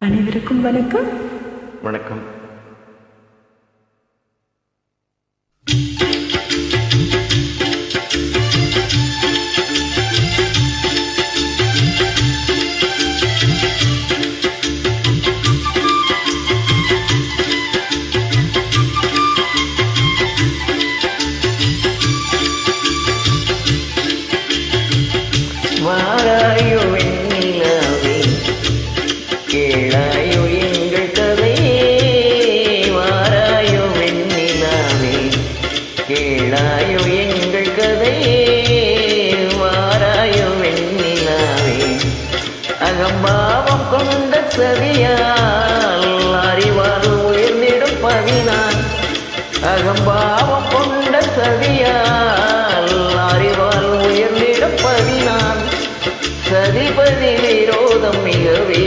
அனைவருக்கும் வணக்கம். வணக்கம். வாராயோ வெண்ணிலாவே, கேளாயோ எங்கள் கதையே. வாராயோ வெண்ணிலாவே, கேளாயோ எங்கள் கதையே. வாராயோ வெண்ணிலாவே, அகம்பாவம் கொண்ட சதியால் அறிவால் உயர்ந்திடும் பதினான். அகம்பாவம் கொண்ட சதியால் அறிவால் உயர்ந்திடும் பதினான். சதிபதி விரோதம் மிகவே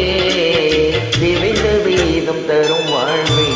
விரைந்த வீதம் தரும் வாழ்வை.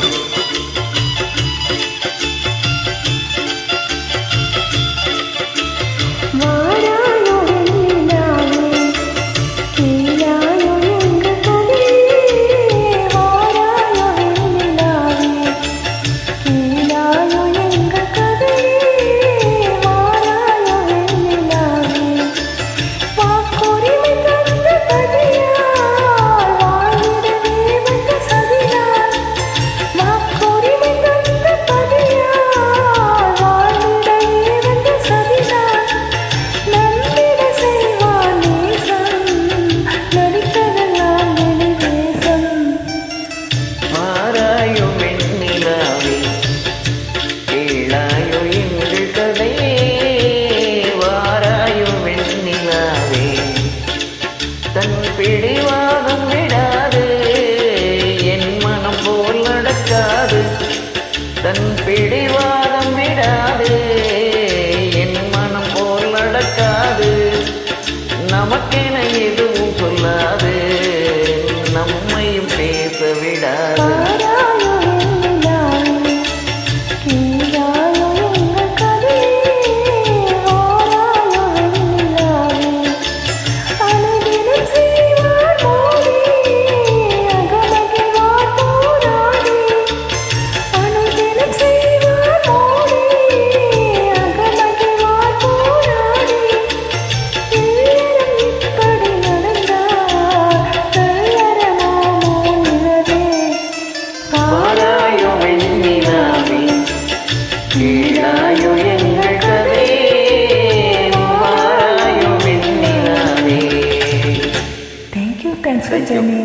தன் பிடிவாதம் விடாது, என் மனம் போல் நடக்காது. தன் பிடிவாதம் விடாது, என் மனம் போல் நடக்காது. நமக்கென எதுவும் சொல்லாது, நம்மையும் பேச விடாது. கேளாயோ எங்கள் கதையே. வாராயோ வெண்ணிலாவே. Thanks for joining.